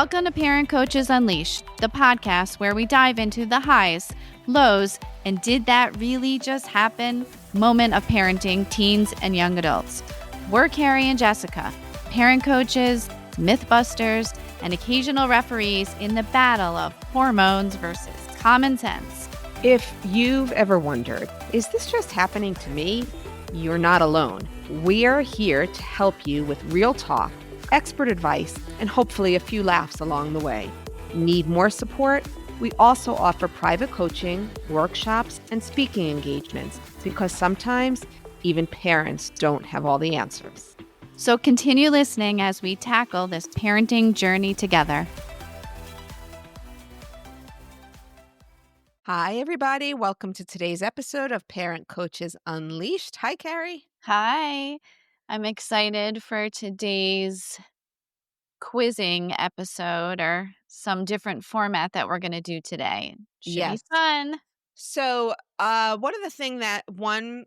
Welcome to Parent Coaches Unleashed, the podcast where we dive into the highs, lows, and did that really just happen moment of parenting teens and young adults. We're Carrie and Jessica, parent coaches, mythbusters, and occasional referees in the battle of hormones versus common sense. If you've ever wondered, is this just happening to me? You're not alone. We're here to help you with real talk, expert advice, and hopefully a few laughs along the way. Need more support? We also offer private coaching, workshops, and speaking engagements because sometimes even parents don't have all the answers. So continue listening as we tackle this parenting journey together. Hi, everybody. Welcome to today's episode of Parent Coaches Unleashed. Hi, Carrie. Hi, I'm excited for today's quizzing episode or some different format that we're going to do today. Should be fun. So one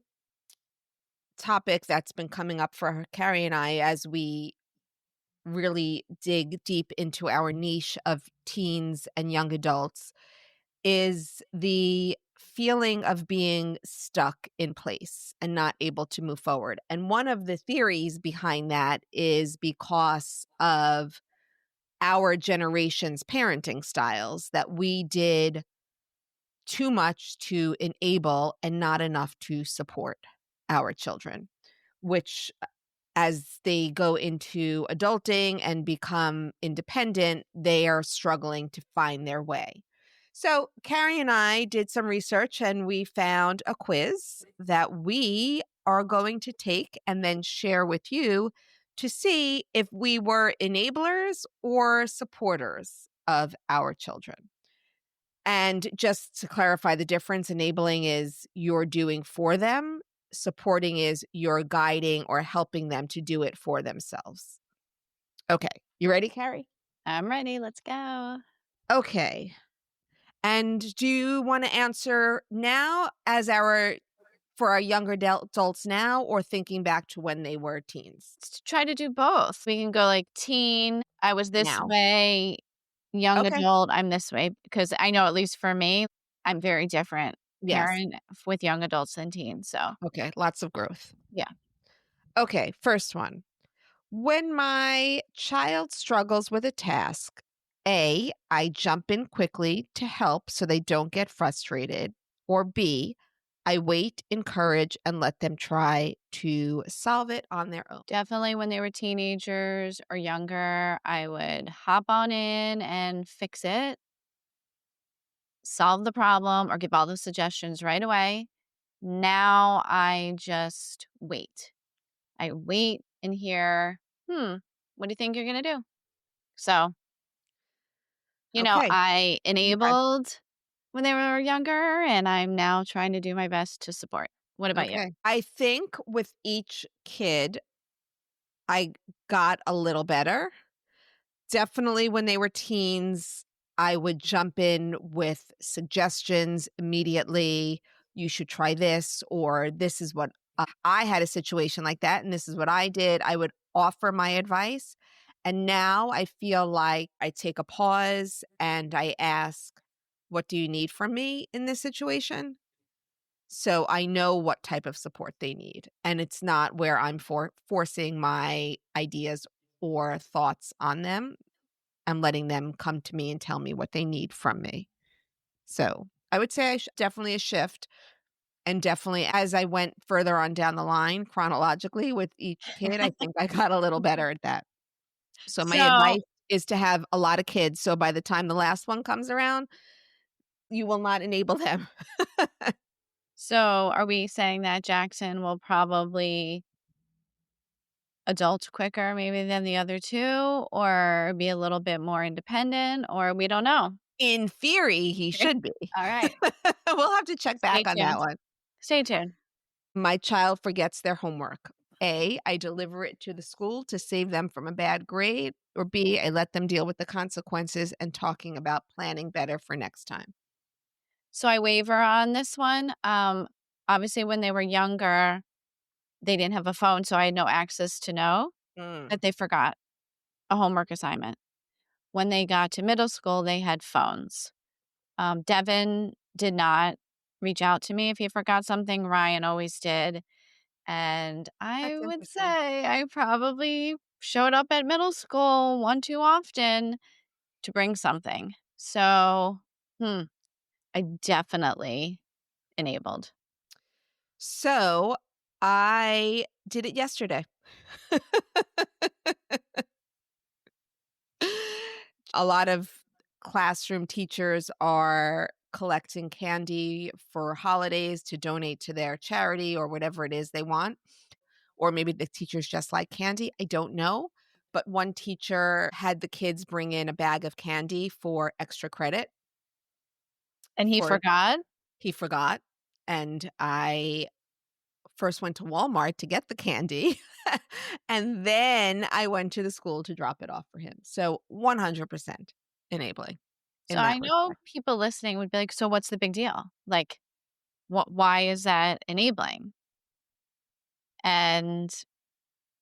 topic that's been coming up for Carrie and I as we really dig deep into our niche of teens and young adults is the feeling of being stuck in place and not able to move forward. And one of the theories behind that is because of our generation's parenting styles, that we did too much to enable and not enough to support our children, which as they go into adulting and become independent, they are struggling to find their way. So Carrie and I did some research and we found a quiz that we are going to take and then share with you to see if we were enablers or supporters of our children. And just to clarify the difference, enabling is you're doing for them. Supporting is you're guiding or helping them to do it for themselves. Okay. You ready, Carrie? I'm ready. Let's go. Okay. And do you want to answer now for our younger adults now, or thinking back to when they were teens? Let's try to do both. We can go like teen, I was this Now. way, young Okay. adult, I'm this way. Because I know at least for me, I'm very different Yes. parent with young adults than teens. So Okay. Lots of growth. yeah. Okay. First one. When my child struggles with a task, A, I jump in quickly to help so they don't get frustrated, or B, I wait, encourage, and let them try to solve it on their own. Definitely when they were teenagers or younger, I would hop on in and fix it, solve the problem, or give all the suggestions right away. Now I just wait. I wait and hear, what do you think you're going to do? So, Okay. I Okay. enabled when they were younger, and I'm now trying to do my best to support. What about you? Okay. I think with each kid, I got a little better. Definitely when they were teens, I would jump in with suggestions immediately. You should try this, or this is what I had a situation like that, and this is what I did. I would offer my advice. And now I feel like I take a pause and I ask, what do you need from me in this situation? So I know what type of support they need. And it's not where I'm forcing my ideas or thoughts on them. I'm letting them come to me and tell me what they need from me. So I would say definitely a shift. And definitely as I went further on down the line chronologically with each kid, I think I got a little better at that. So my So, advice is to have a lot of kids. So by the time the last one comes around, you will not enable them. so are we saying that Jackson will probably adult quicker maybe than the other two, or be a little bit more independent, or we don't know? In theory, he Okay. should be. All right. We'll have to check Stay back on that tuned. one. Stay tuned. My child forgets their homework. A, I deliver it to the school to save them from a bad grade, or B, I let them deal with the consequences and talking about planning better for next time. So I waver on this one. Obviously, when they were younger, they didn't have a phone, so I had no access to know Mm. that they forgot a homework assignment. when they got to middle school, they had phones. Devin did not reach out to me if he forgot something. Ryan always did. And I That's would interesting. say I probably showed up at middle school one too often to bring something. So, hmm, I definitely enabled. So, I did it yesterday. A lot of classroom teachers are collecting candy for holidays to donate to their charity or whatever it is they want. Or maybe the teachers just like candy. I don't know. But one teacher had the kids bring in a bag of candy for extra credit And he for forgot. he forgot. And I first went to Walmart to get the candy. And then I went to the school to drop it off for him. So 100% enabling So in that I know respect. people listening would be like, so what's the big deal? Like, why is that enabling? And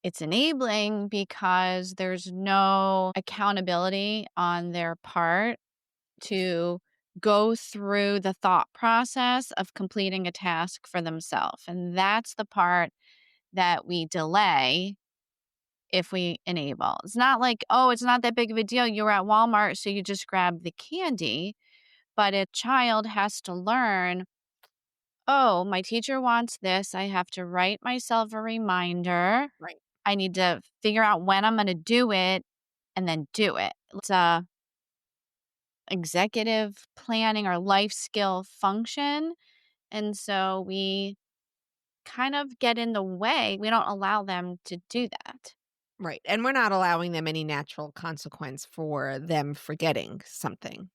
it's enabling because there's no accountability on their part to go through the thought process of completing a task for themselves. And that's the part that we delay if we enable. It's not like, oh, it's not that big of a deal. You were at Walmart, so you just grab the candy. But a child has to learn, oh, my teacher wants this. I have to write myself a reminder. Right. I need to figure out when I'm going to do it and then do it. It's a executive planning or life skill function. And so we kind of get in the way. We don't allow them to do that. Right. And we're not allowing them any natural consequence for them forgetting something.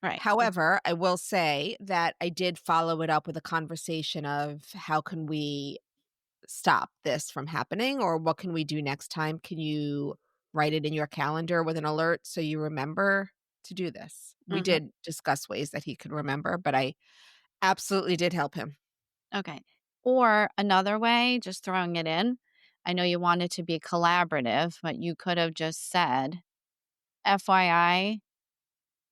Right. However, I will say that I did follow it up with a conversation of how can we stop this from happening or what can we do next time? Can you write it in your calendar with an alert so you remember to do this? We Mhm. did discuss ways that he could remember, but I absolutely did help him. Okay. Or another way, just throwing it in. I know you want it to be collaborative, but you could have just said, FYI,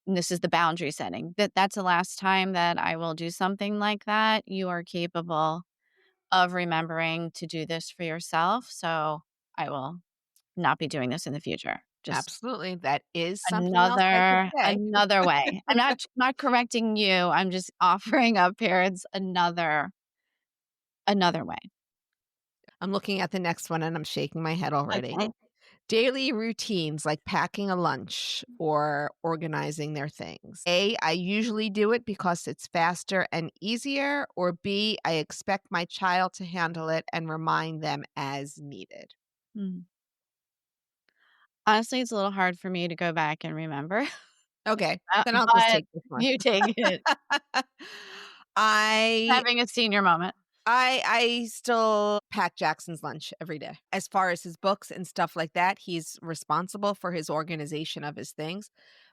and this is the boundary setting. That's the last time that I will do something like that. You are capable of remembering to do this for yourself. So I will not be doing this in the future. Just Absolutely. That is something else I could say. another way. I'm not correcting you. I'm just offering up parents another way. I'm looking at the next one and I'm shaking my head already. Okay. Daily routines like packing a lunch or organizing their things. A, I usually do it because it's faster and easier, or B, I expect my child to handle it and remind them as needed. Mm. Honestly, it's a little hard for me to go back and remember, Okay, then I'll just but take this one. you take it. I Having a senior moment. I still pack Jackson's lunch every day. As far as his books and stuff like that, he's responsible for his organization of his things,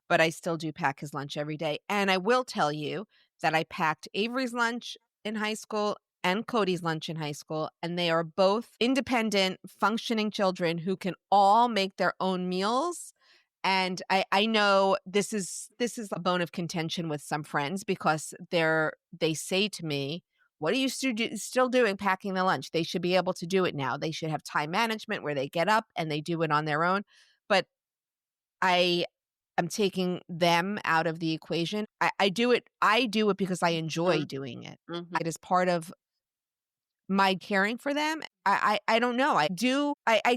but I still do pack his lunch every day. And I will tell you that I packed Avery's lunch in high school and Cody's lunch in high school, and they are both independent, functioning children who can all make their own meals. And I know this is a bone of contention with some friends because they say to me, what are you still doing packing the lunch? They should be able to do it now. They should have time management where they get up and they do it on their own. But I am taking them out of the equation. I do it because I enjoy Mhm, doing it. mhm. It is part of my caring for them. I don't know. I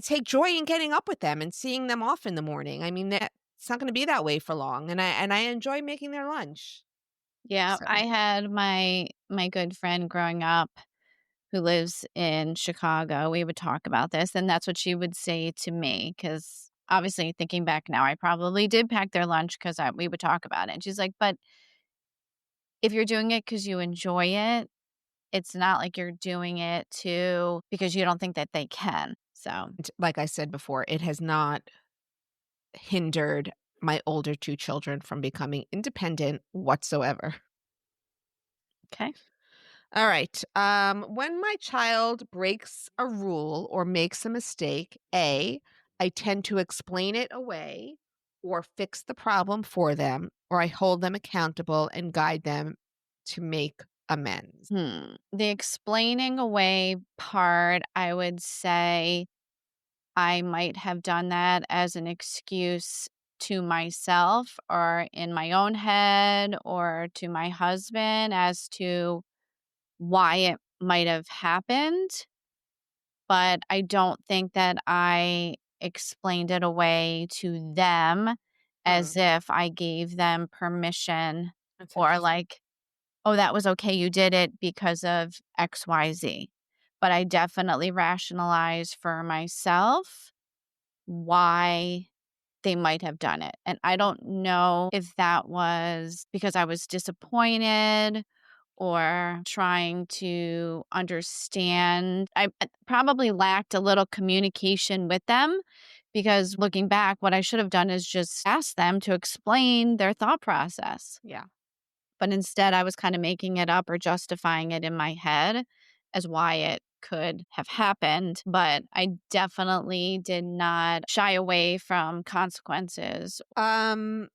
take joy in getting up with them and seeing them off in the morning. I mean that it's not going to be that way for long. And I enjoy making their lunch. Yeah, So I had my good friend growing up who lives in Chicago. We would talk about this, and that's what she would say to me. Because obviously, thinking back now, I probably did pack their lunch because we would talk about it, and she's like, "But if you're doing it because you enjoy it, it's not like you're doing it to because you don't think that they can." So, like I said before, it has not hindered my older 2 children from becoming independent whatsoever. okay. All right. When my child breaks a rule or makes a mistake, A, I tend to explain it away or fix the problem for them, or I hold them accountable and guide them to make amends. The explaining away part, I would say I might have done that as an excuse to myself or in my own head or to my husband as to why it might have happened. But I don't think that I explained it away to them Hmm, as if I gave them permission that's or interesting. like, "Oh, that was okay. You did it because of XYZ." But I definitely rationalize for myself why they might have done it. And I don't know if that was because I was disappointed or trying to understand. I probably lacked a little communication with them because looking back, what I should have done is just ask them to explain their thought process. Yeah. But instead, I was kind of making it up or justifying it in my head as why it could have happened. But I definitely did not shy away from consequences. Um,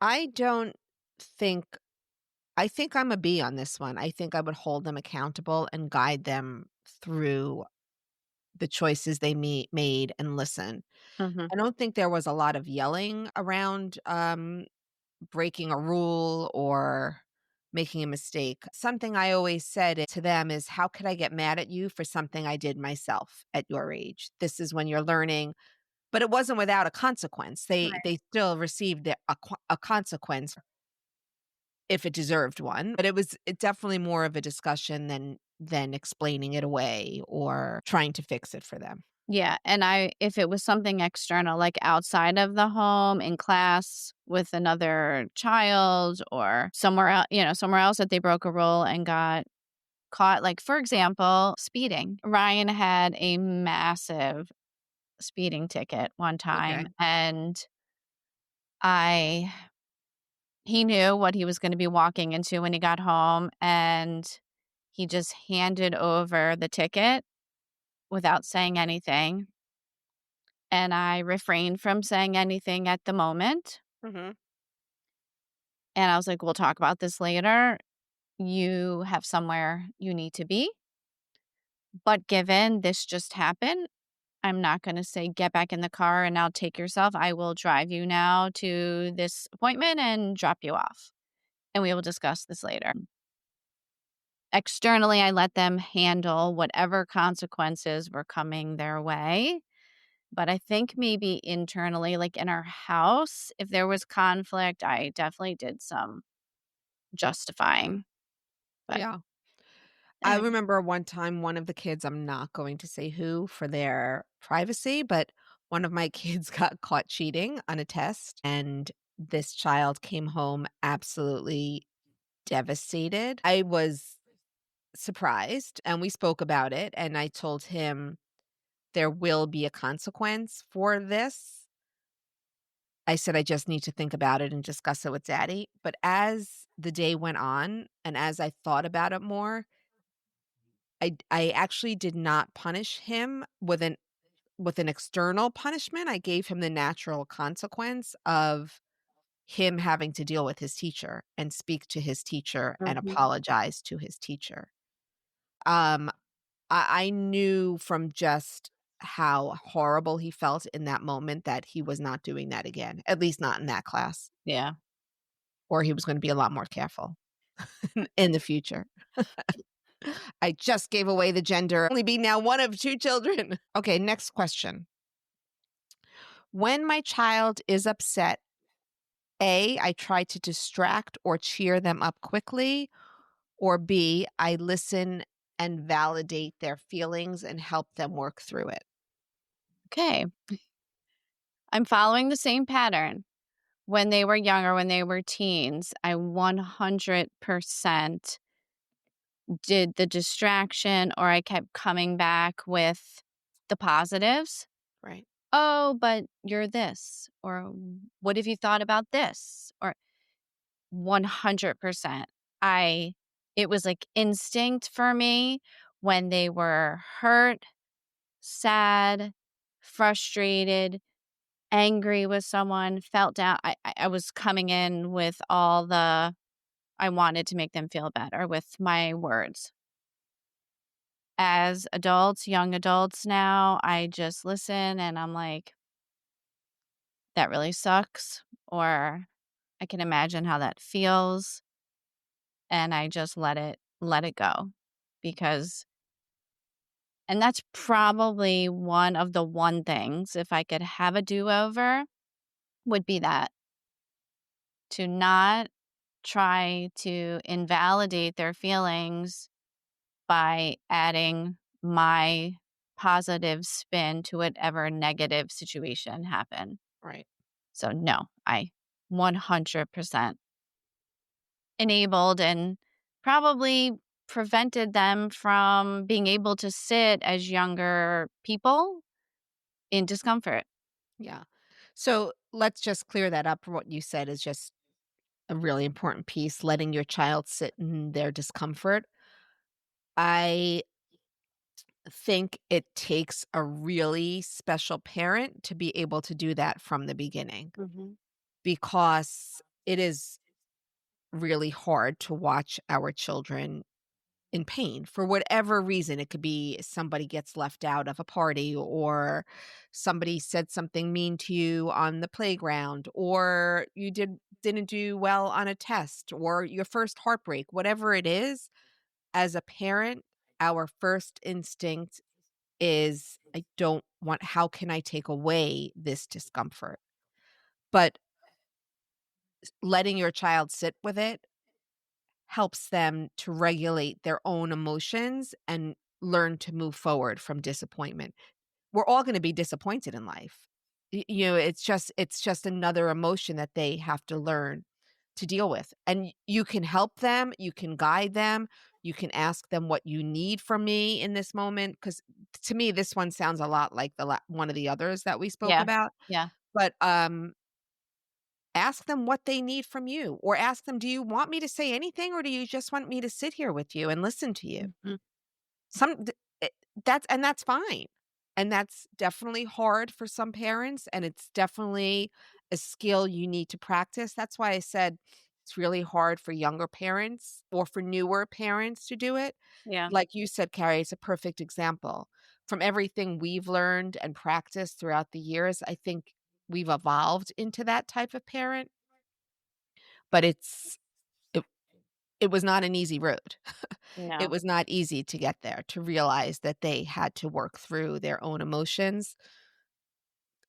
I don't think I think I'm a B on this one. I think I would hold them accountable and guide them through the choices they made and listen. Mhm. I don't think there was a lot of yelling around breaking a rule or making a mistake. Something I always said to them is, how could I get mad at you for something I did myself at your age? This is when you're learning, but it wasn't without a consequence. They still received a consequence if it deserved one, but it definitely more of a discussion than explaining it away or trying to fix it for them. Yeah, and if it was something external, like outside of the home, in class with another child or somewhere else, somewhere else that they broke a rule and got caught, like, for example, speeding. Ryan had a massive speeding ticket one time, Okay. and I he knew what he was gonna be walking into when he got home, and he just handed over the ticket without saying anything. And I refrained from saying anything at the moment. Mhm. And I was like, "We'll talk about this later. You have somewhere you need to be. But given this just happened, I'm not gonna say, 'Get back in the car and now take yourself.' I will drive you now to this appointment and drop you off, and we will discuss this later." Externally, I let them handle whatever consequences were coming their way. But I think maybe internally, like in our house, if there was conflict, I definitely did some justifying. But Yeah. I anyway, remember one time one of the kids, I'm not going to say who for their privacy, but one of my kids got caught cheating on a test, and this child came home absolutely devastated. I was surprised, and we spoke about it, and I told him there will be a consequence for this. I said, I just need to think about it and discuss it with daddy. But as the day went on and as I thought about it more, I actually did not punish him with an external punishment. I gave him the natural consequence of him having to deal with his teacher and speak to his teacher and mhm, apologize to his teacher. Um, I knew from just how horrible he felt in that moment that he was not doing that again, at least not in that class, yeah. or he was gonna be a lot more careful in the future. I just gave away the gender. Only be now one of 2 children. Okay, next question. When my child is upset, A, I try to distract or cheer them up quickly, or B, I listen and validate their feelings and help them work through it. Okay. I'm following the same pattern. When they were younger, when they were teens, I 100% did the distraction or I kept coming back with the positives. Right. "Oh, but you're this," or "What have you thought about this?" Or 100%. I It was like instinct for me when they were hurt, sad, frustrated. angry with someone, felt down. I was coming in with all the I wanted to make them feel better with my words. As adults, young adults now, I just listen and I'm like, that really sucks. Or I can imagine how that feels. And I just let it go. Because and that's probably one things, if I could have a do-over, would be that to not try to invalidate their feelings by adding my positive spin to whatever negative situation happened. Right. So no, I 100% enabled and probably prevented them from being able to sit as younger people in discomfort. Yeah. So let's just clear that up. What you said is just a really important piece, letting your child sit in their discomfort. I think it takes a really special parent to be able to do that from the beginning Mhm. because it is really hard to watch our children in pain for whatever reason. It could be somebody gets left out of a party, or somebody said something mean to you on the playground, or you didn't do well on a test, or your first heartbreak, whatever it is. As a parent, our first instinct is, I don't want, how can I take away this discomfort? But letting your child sit with it helps them to regulate their own emotions and learn to move forward from disappointment. We're all gonna be disappointed in life. It's just another emotion that they have to learn to deal with, and you can help them, you can guide them, you can ask them what you need from me in this moment. Because to me, this one sounds a lot like the one of the others that we spoke Yeah. about, Yeah. but, ask them what they need from you, or ask them, "Do you want me to say anything, or do you just want me to sit here with you and listen to you?" Mhm. Some th eh that's fine, and that's definitely hard for some parents, and it's definitely a skill you need to practice. That's why I said it's really hard for younger parents or for newer parents to do it. Yeah. Like you said, Carrie, it's a perfect example. From everything we've learned and practiced throughout the years, I think we've evolved into that type of parent, but it it was not an easy road. It No. was not easy to get there, to realize that they had to work through their own emotions.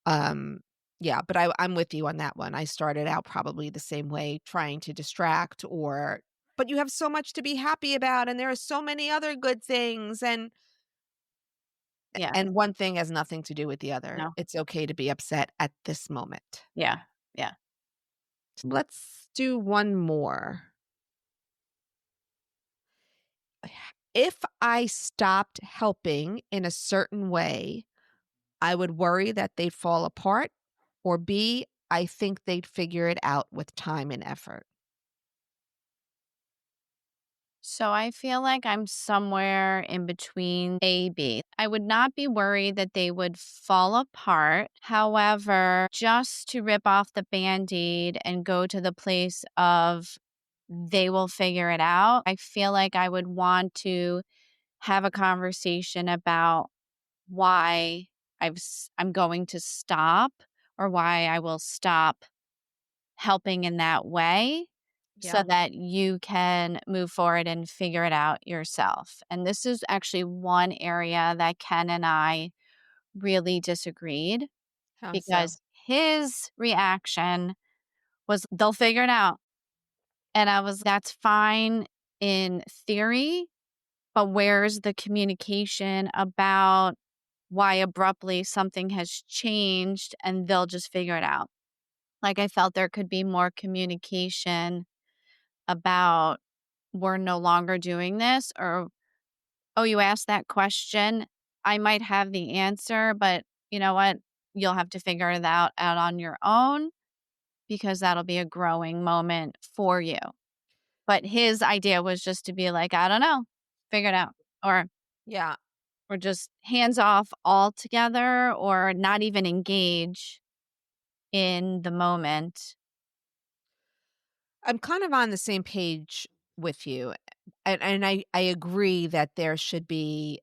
Um, yeah, but I'm with you on that one. I started out probably the same way, trying to distract, or but you have so much to be happy about, and there are so many other good things, Yeah. and one thing has nothing to do with the other. No. It's okay to be upset at this moment. Yeah. Yeah. Let's do one more. If I stopped helping in a certain way, I would worry that they'd fall apart, or B, I think they'd figure it out with time and effort. So I feel like I'm somewhere in between A, B. I would not be worried that they would fall apart. However, just to rip off the band-aid and go to the place of they will figure it out, I feel like I would want to have a conversation about why I'm going to stop, or why I will stop helping in that way so Yeah. that you can move forward and figure it out yourself. And this is actually one area that Ken and I really disagreed, How so? because his reaction was, they'll figure it out. And I was, that's fine in theory, but where's the communication about why abruptly something has changed and they'll just figure it out? Like, I felt there could be more communication about, we're no longer doing this, or, oh, you asked that question. I might have the answer, but you know what? You'll have to figure it out on your own, because that'll be a growing moment for you. But his idea was just to be like, I don't know, figure it out. Or Yeah. just hands off altogether, or not even engage in the moment. I'm kind of on the same page with you. And I agree that there should be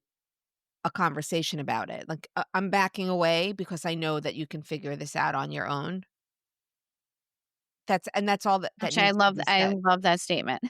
a conversation about it. Like, I'm backing away because I know that you can figure this out on your own. That's all that Actually, needs to be I said. love that statement.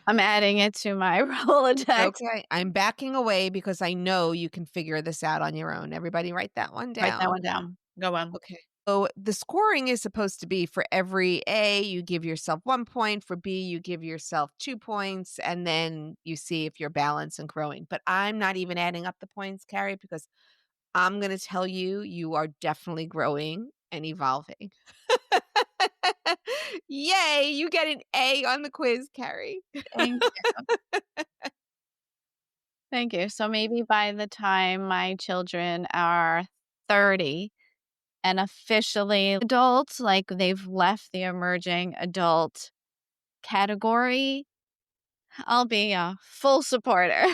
I'm adding it to my Rolodex. Okay, I'm backing away because I know you can figure this out on your own. Everybody write that one Write that down. one down. Go on. Okay. So the scoring is supposed to be for every A, you give yourself 1 point, for B, you give yourself 2 points, and then you see if you're balanced and growing. But I'm not even adding up the points, Carrie, because I'm gonna tell you, you are definitely growing and evolving. Yay, you get an A on the quiz, Carrie. Thank you. Thank you. So maybe by the time my children are 30 and officially adults, like they've left the emerging adult category, I'll be a full supporter.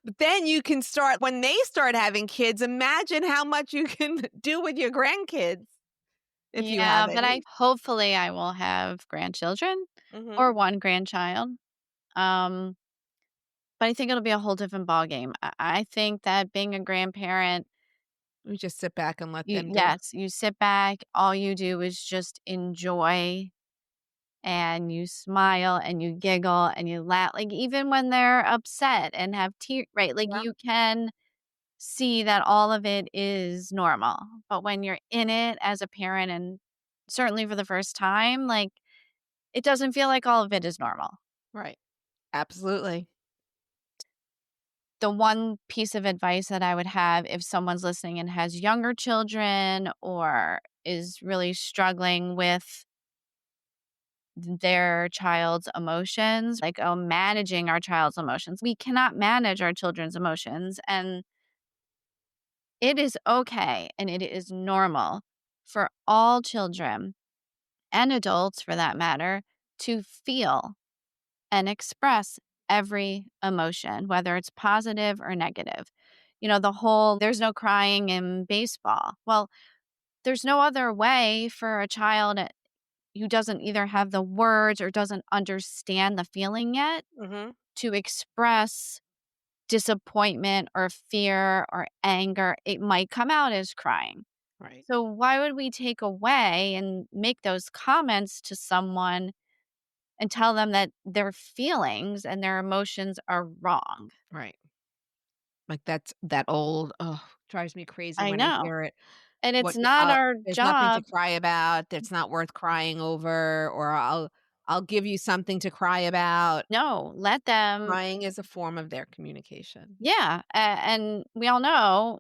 But then you can start when they start having kids, imagine how much you can do with your grandkids if you Yeah, have but I any. hopefully I will have grandchildren Mhm. or one grandchild. Um, but I think it'll be a whole different ballgame. I think that being a grandparent, We just sit back and let you, them do. yes, you sit back, all you do is just enjoy and you smile and you giggle and you laugh. Like even when they're upset and have tears, right? Like Yeah, you can see that all of it is normal. But when you're in it as a parent and certainly for the first time, like it doesn't feel like all of it is normal. right. Absolutely. The one piece of advice that I would have if someone's listening and has younger children or is really struggling with their child's emotions, like, oh, managing our child's emotions. We cannot manage our children's emotions. And it is okay and it is normal for all children and adults, for that matter, to feel and express every emotion, whether it's positive or negative. The whole there's no crying in baseball. Well, there's no other way for a child who doesn't either have the words or doesn't understand the feeling yet Mhm. to express disappointment or fear or anger. It might come out as crying. Right. So, why would we take away and make those comments to someone and tell them that their feelings and their emotions are wrong? Right. Like, that's that old, oh, drives me crazy I when I know. hear it. And it's not our There's nothing to job. cry about, that's not worth crying over, or I'll give you something to cry about. No, let them. Crying is a form of their communication. Yeah. And we all know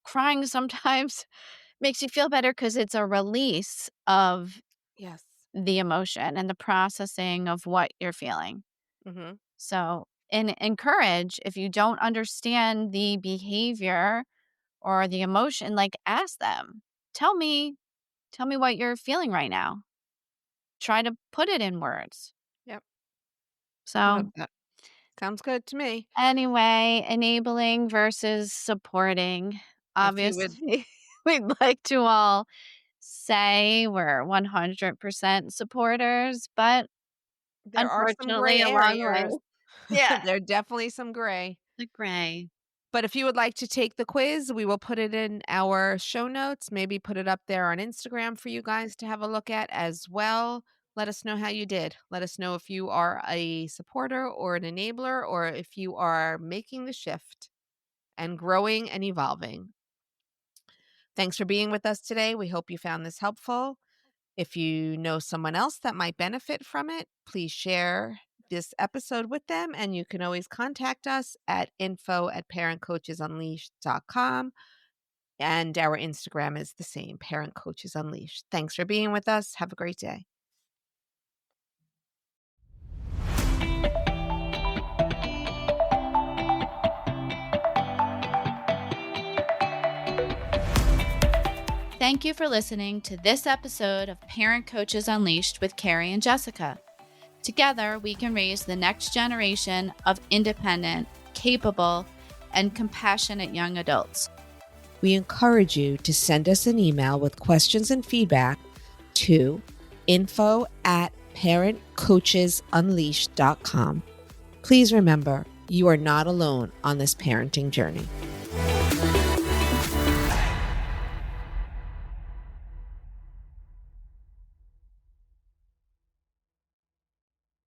crying sometimes makes you feel better because it's a release of Yes. the emotion and the processing of what you're feeling. Mhm. So, and encourage if you don't understand the behavior or the emotion, like ask them, tell me, tell me what you're feeling right now. Try to put it in words. Yep. Love So, that. Sounds good to me. anyway, enabling versus supporting. If you would Obviously, we'd like to all say we're 100% supporters, but there are some unfortunately, gray along the areas. way, yeah, There are definitely some gray. the gray. But if you would like to take the quiz, we will put it in our show notes, maybe put it up there on Instagram for you guys to have a look at as well. Let us know how you did. Let us know if you are a supporter or an enabler, or if you are making the shift and growing and evolving. Thanks for being with us today. We hope you found this helpful. If you know someone else that might benefit from it, please share this episode with them. And you can always contact us at info@parentcoachesunleashed.com. And our Instagram is the same, Parent Coaches Unleashed. Thanks for being with us. Have a great day. Thank you for listening to this episode of Parent Coaches Unleashed with Carrie and Jessica. Together, we can raise the next generation of independent, capable, and compassionate young adults. we encourage you to send us an email with questions and feedback to info@parentcoachesunleashed.com. Please remember, you are not alone on this parenting journey.